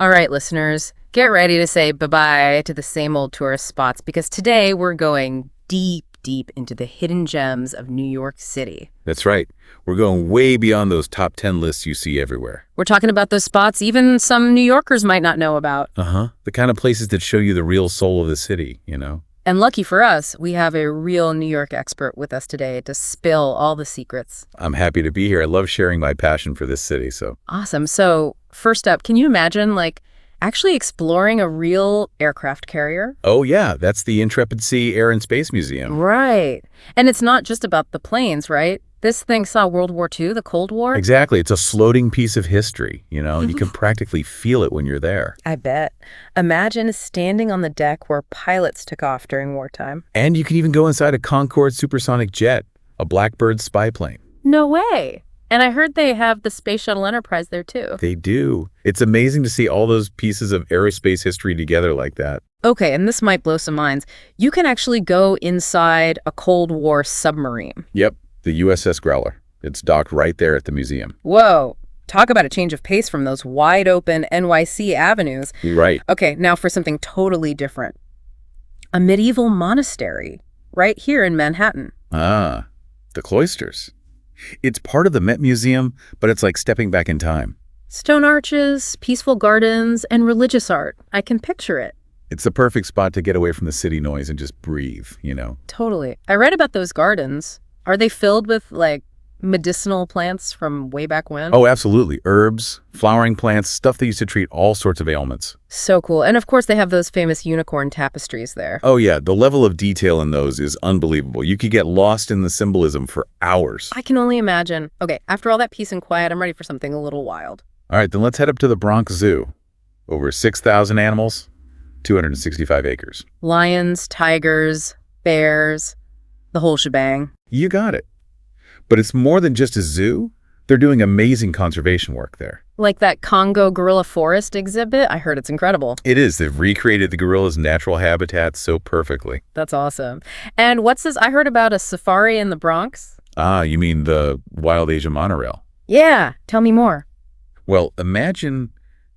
All right, listeners, get ready to say bye-bye to the same old tourist spots because today we're going deep into the hidden gems of New York City. That's right. We're going way beyond those top 10 lists you see everywhere. We're talking about those spots even some New Yorkers might not know about. The kind of places that show you the real soul of the city, you know? And lucky for us, we have a real New York expert with us today to spill all the secrets. I'm happy to be here. I love sharing my passion for this city, so. Awesome. So first up, can you imagine, actually exploring a real aircraft carrier? Oh, yeah. That's the Intrepid Sea Air and Space Museum. Right. And it's not just about the planes, right? This thing saw World War II, the Cold War. Exactly. It's a floating piece of history, you know? You can practically feel it when you're there. I bet. Imagine standing on the deck where pilots took off during wartime. And you can even go inside a Concorde supersonic jet, a Blackbird spy plane. No way. And I heard they have the Space Shuttle Enterprise there, too. They do. It's amazing to see all those pieces of aerospace history together like that. Okay, and this might blow some minds. You can actually go inside a Cold War submarine. Yep, the USS Growler. It's docked right there at the museum. Whoa. Talk about a change of pace from those wide-open NYC avenues. Right. Okay, now for something totally different. A medieval monastery right here in Manhattan. Ah, the cloisters. It's part of the Met Museum, but it's like stepping back in time. Stone arches, peaceful gardens, and religious art. I can picture it. It's the perfect spot to get away from the city noise and just breathe, you know? Totally. I read about those gardens. Are they filled with, medicinal plants from way back when? Oh, absolutely. Herbs, flowering plants, stuff that used to treat all sorts of ailments. So cool. And of course, they have those famous unicorn tapestries there. Oh, yeah. The level of detail in those is unbelievable. You could get lost in the symbolism for hours. I can only imagine. Okay, after all that peace and quiet, I'm ready for something a little wild. All right, then let's head up to the Bronx Zoo. Over 6,000 animals, 265 acres. Lions, tigers, bears, the whole shebang. You got it. But it's more than just a zoo. They're doing amazing conservation work there. Like that Congo gorilla forest exhibit? I heard it's incredible. It is. They've recreated the gorilla's natural habitat so perfectly. That's awesome. And what's this? I heard about a safari in the Bronx. Ah, you mean the Wild Asia monorail? Yeah, tell me more. Well, imagine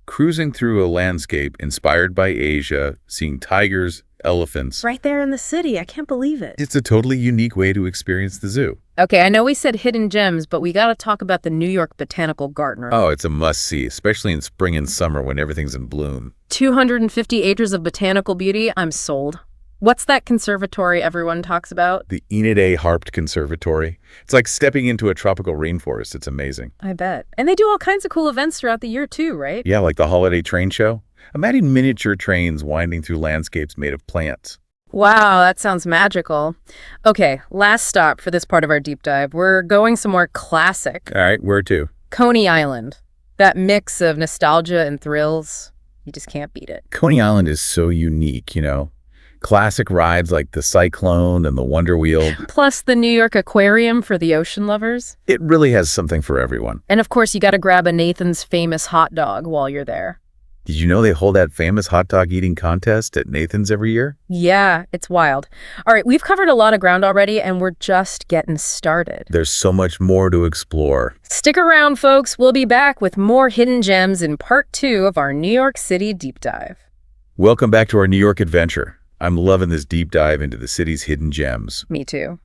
cruising through a landscape inspired by Asia, seeing tigers, elephants. Right there in the city. I can't believe it. It's a totally unique way to experience the zoo. Okay, I know we said hidden gems, but we got to talk about the New York Botanical Garden. Oh, it's a must-see, especially in spring and summer when everything's in bloom. 250 acres of botanical beauty. I'm sold. What's that conservatory everyone talks about? The Enid Harped Conservatory. It's like stepping into a tropical rainforest. It's amazing. I bet. And they do all kinds of cool events throughout the year too, right? Yeah, like the holiday train show. Imagine miniature trains winding through landscapes made of plants. Wow, that sounds magical. Okay, last stop for this part of our deep dive. We're going somewhere classic. All right, where to? Coney Island. That mix of nostalgia and thrills, you just can't beat it. Coney Island is so unique, you know? Classic rides like the Cyclone and the Wonder Wheel. Plus the New York Aquarium for the ocean lovers. It really has something for everyone. And of course, you got to grab a Nathan's Famous hot dog while you're there. Did you know they hold that famous hot dog eating contest at Nathan's every year? Yeah, it's wild. All right, we've covered a lot of ground already, and we're just getting started. There's so much more to explore. Stick around, folks. We'll be back with more hidden gems in part 2 of our New York City deep dive. Welcome back to our New York adventure. I'm loving this deep dive into the city's hidden gems. Me too.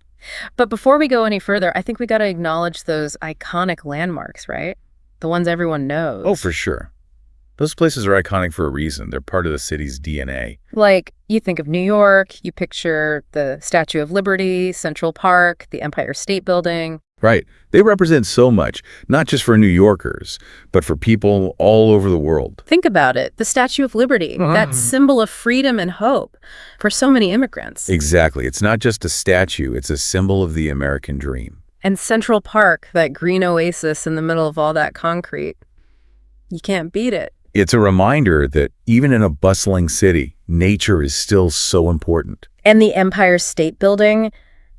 But before we go any further, I think we got to acknowledge those iconic landmarks, right? The ones everyone knows. Oh, for sure. Those places are iconic for a reason. They're part of the city's DNA. Like, you think of New York, you picture the Statue of Liberty, Central Park, the Empire State Building. Right. They represent so much, not just for New Yorkers, but for people all over the world. Think about it. The Statue of Liberty, that symbol of freedom and hope for so many immigrants. Exactly. It's not just a statue. It's a symbol of the American dream. And Central Park, that green oasis in the middle of all that concrete. You can't beat it. It's a reminder that even in a bustling city, nature is still so important. And the Empire State Building,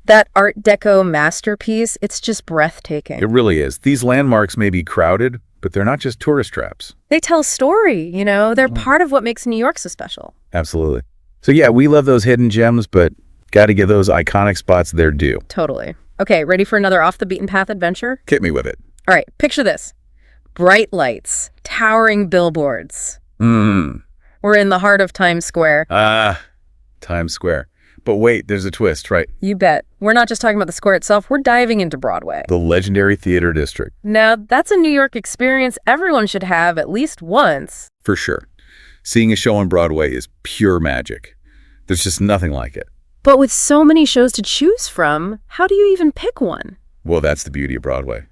that Art Deco masterpiece, it's just breathtaking. It really is. These landmarks may be crowded, but they're not just tourist traps. They tell a story, you know? They're part of what makes New York so special. Absolutely. So yeah, we love those hidden gems, but got to give those iconic spots their due. Totally. Okay, ready for another off-the-beaten-path adventure? Hit me with it. All right, picture this. Bright lights, towering billboards, Mm. We're in the heart of Times Square. Times Square. But wait, there's a twist, right? You bet. We're not just talking about the square itself, we're diving into Broadway. The legendary theater district. Now, that's a New York experience everyone should have at least once. For sure. Seeing a show on Broadway is pure magic. There's just nothing like it. But with so many shows to choose from, how do you even pick one? Well, that's the beauty of Broadway.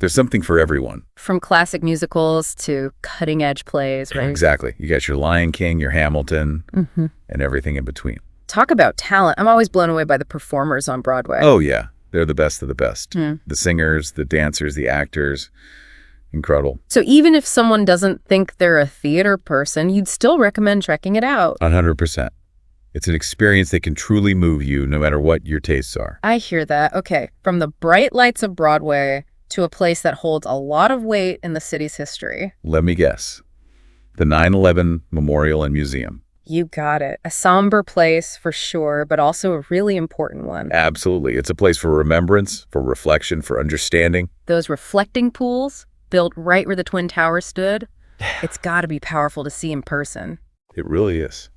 There's something for everyone. From classic musicals to cutting-edge plays, right? Exactly. You got your Lion King, your Hamilton, and everything in between. Talk about talent. I'm always blown away by the performers on Broadway. Oh, yeah. They're the best of the best. The singers, the dancers, the actors. Incredible. So even if someone doesn't think they're a theater person, you'd still recommend checking it out. 100%. It's an experience that can truly move you no matter what your tastes are. I hear that. Okay, from the bright lights of Broadway to a place that holds a lot of weight in the city's history. Let me guess. The 9/11 Memorial and Museum. You got it. A somber place for sure, but also a really important one. Absolutely. It's a place for remembrance, for reflection, for understanding. Those reflecting pools, built right where the Twin Towers stood, it's got to be powerful to see in person. It really is.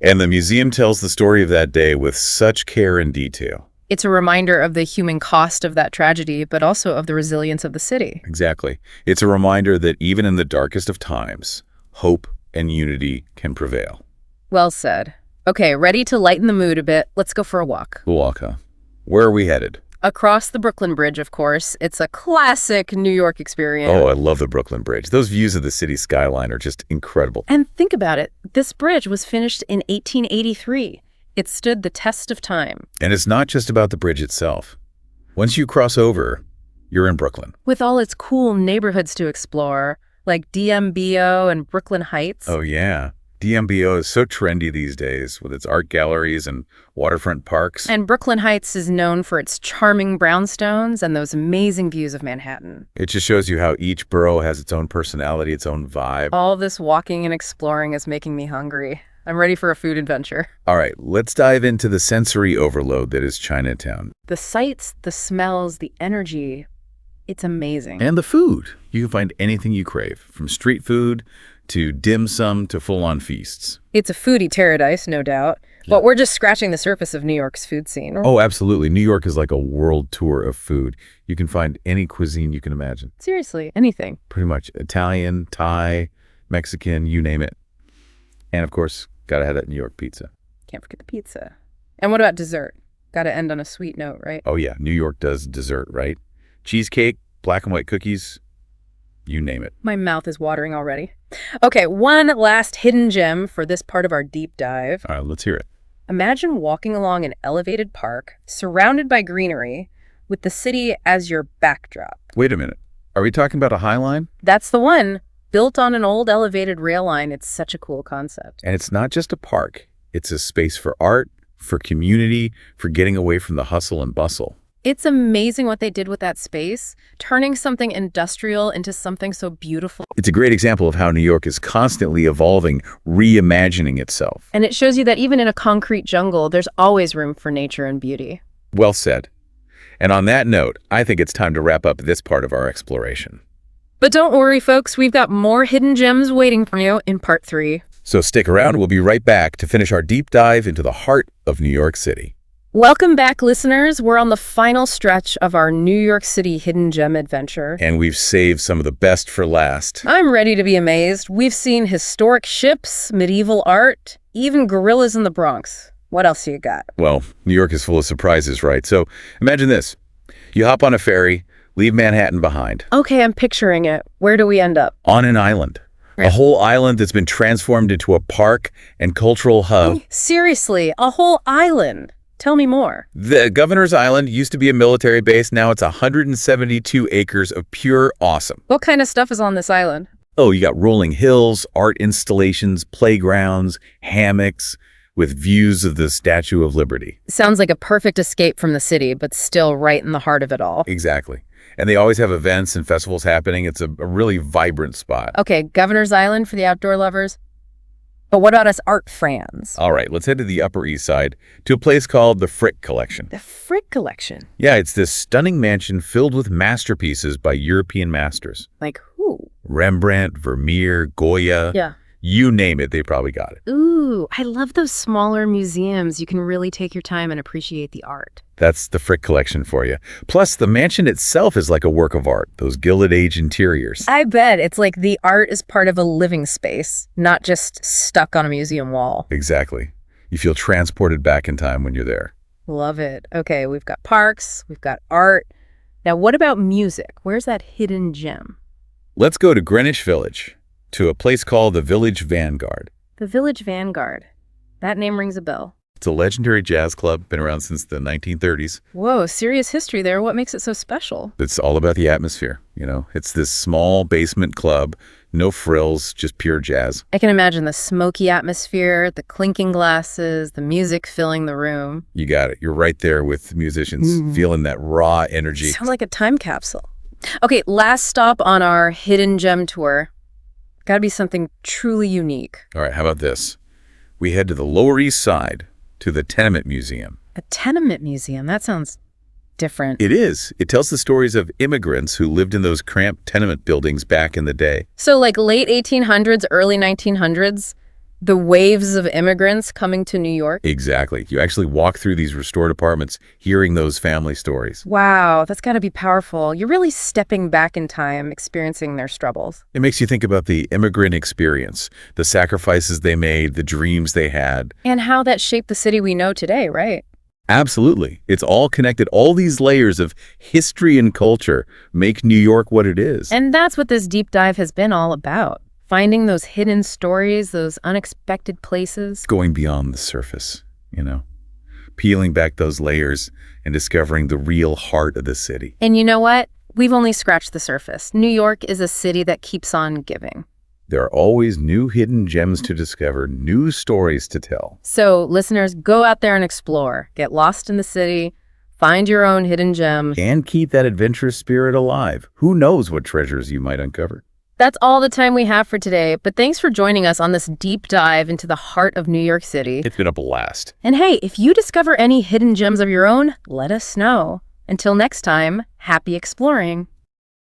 And the museum tells the story of that day with such care and detail. It's a reminder of the human cost of that tragedy, but also of the resilience of the city. Exactly. It's a reminder that even in the darkest of times, hope and unity can prevail. Well said. Okay, ready to lighten the mood a bit, let's go for a walk. We'll walk, huh? Where are we headed? Across the Brooklyn Bridge, of course. It's a classic New York experience. Oh, I love the Brooklyn Bridge. Those views of the city skyline are just incredible. And think about it. This bridge was finished in 1883. It stood the test of time. And it's not just about the bridge itself. Once you cross over, you're in Brooklyn. With all its cool neighborhoods to explore, like DMBO and Brooklyn Heights. Oh, yeah. DMBO is so trendy these days with its art galleries and waterfront parks. And Brooklyn Heights is known for its charming brownstones and those amazing views of Manhattan. It just shows you how each borough has its own personality, its own vibe. All this walking and exploring is making me hungry. I'm ready for a food adventure. All right, let's dive into the sensory overload that is Chinatown. The sights, the smells, the energy, it's amazing. And the food. You can find anything you crave, from street food to dim sum to full-on feasts. It's a foodie paradise, no doubt. Yeah. But we're just scratching the surface of New York's food scene. Oh, absolutely. New York is like a world tour of food. You can find any cuisine you can imagine. Seriously, anything. Pretty much Italian, Thai, Mexican, you name it. And of course, gotta have that New York pizza. Can't forget the pizza. And what about dessert? Gotta end on a sweet note, right? Oh yeah, New York does dessert, right? Cheesecake, black and white cookies, you name it. My mouth is watering already. Okay, one last hidden gem for this part of our deep dive. All right, let's hear it. Imagine walking along an elevated park, surrounded by greenery, with the city as your backdrop. Wait a minute. Are we talking about a High Line? That's the one. Built on an old elevated rail line, it's such a cool concept. And it's not just a park. It's a space for art, for community, for getting away from the hustle and bustle. It's amazing what they did with that space, turning something industrial into something so beautiful. It's a great example of how New York is constantly evolving, reimagining itself. And it shows you that even in a concrete jungle, there's always room for nature and beauty. Well said. And on that note, I think it's time to wrap up this part of our exploration. But don't worry, folks, we've got more hidden gems waiting for you in part 3. So stick around, we'll be right back to finish our deep dive into the heart of New York City. Welcome back, listeners. We're on the final stretch of our New York City hidden gem adventure. And we've saved some of the best for last. I'm ready to be amazed. We've seen historic ships, medieval art, even gorillas in the Bronx. What else you got? Well, New York is full of surprises, right? So imagine this. You hop on a ferry, leave Manhattan behind. Okay, I'm picturing it. Where do we end up? On an island. A whole island that's been transformed into a park and cultural hub. Seriously, a whole island. Tell me more. The Governor's Island used to be a military base. Now it's 172 acres of pure awesome. What kind of stuff is on this island? Oh, you got rolling hills, art installations, playgrounds, hammocks, with views of the Statue of Liberty. Sounds like a perfect escape from the city, but still right in the heart of it all. Exactly. And they always have events and festivals happening. It's a really vibrant spot. Okay, Governor's Island for the outdoor lovers. But what about us art fans? All right, let's head to the Upper East Side to a place called the Frick Collection. The Frick Collection? Yeah, it's this stunning mansion filled with masterpieces by European masters. Like who? Rembrandt, Vermeer, Goya. Yeah. You name it, they probably got it. Ooh, I love those smaller museums. You can really take your time and appreciate the art. That's the Frick collection for you. Plus, the mansion itself is like a work of art, those Gilded Age interiors. I bet it's like the art is part of a living space, not just stuck on a museum wall. Exactly. You feel transported back in time when you're there. Love it. Okay, we've got parks, we've got art. Now, what about music? Where's that hidden gem? Let's go to Greenwich Village, to a place called the Village Vanguard. The Village Vanguard. That name rings a bell. It's a legendary jazz club, been around since the 1930s. Whoa, serious history there. What makes it so special? It's all about the atmosphere, you know. It's this small basement club, no frills, just pure jazz. I can imagine the smoky atmosphere, the clinking glasses, the music filling the room. You got it. You're right there with musicians, feeling that raw energy. Sounds like a time capsule. Okay, last stop on our hidden gem tour. Gotta be something truly unique. All right, how about this? We head to the Lower East Side, to the Tenement Museum. A tenement museum? That sounds different. It is. It tells the stories of immigrants who lived in those cramped tenement buildings back in the day. So like late 1800s, early 1900s, the waves of immigrants coming to New York? Exactly. You actually walk through these restored apartments hearing those family stories. Wow, that's got to be powerful. You're really stepping back in time, experiencing their struggles. It makes you think about the immigrant experience, the sacrifices they made, the dreams they had. And how that shaped the city we know today, right? Absolutely. It's all connected. All these layers of history and culture make New York what it is. And that's what this deep dive has been all about. Finding those hidden stories, those unexpected places. Going beyond the surface, you know, peeling back those layers and discovering the real heart of the city. And you know what? We've only scratched the surface. New York is a city that keeps on giving. There are always new hidden gems to discover, new stories to tell. So, listeners, go out there and explore. Get lost in the city. Find your own hidden gem. And keep that adventurous spirit alive. Who knows what treasures you might uncover? That's all the time we have for today, but thanks for joining us on this deep dive into the heart of New York City. It's been a blast. And hey, if you discover any hidden gems of your own, let us know. Until next time, happy exploring.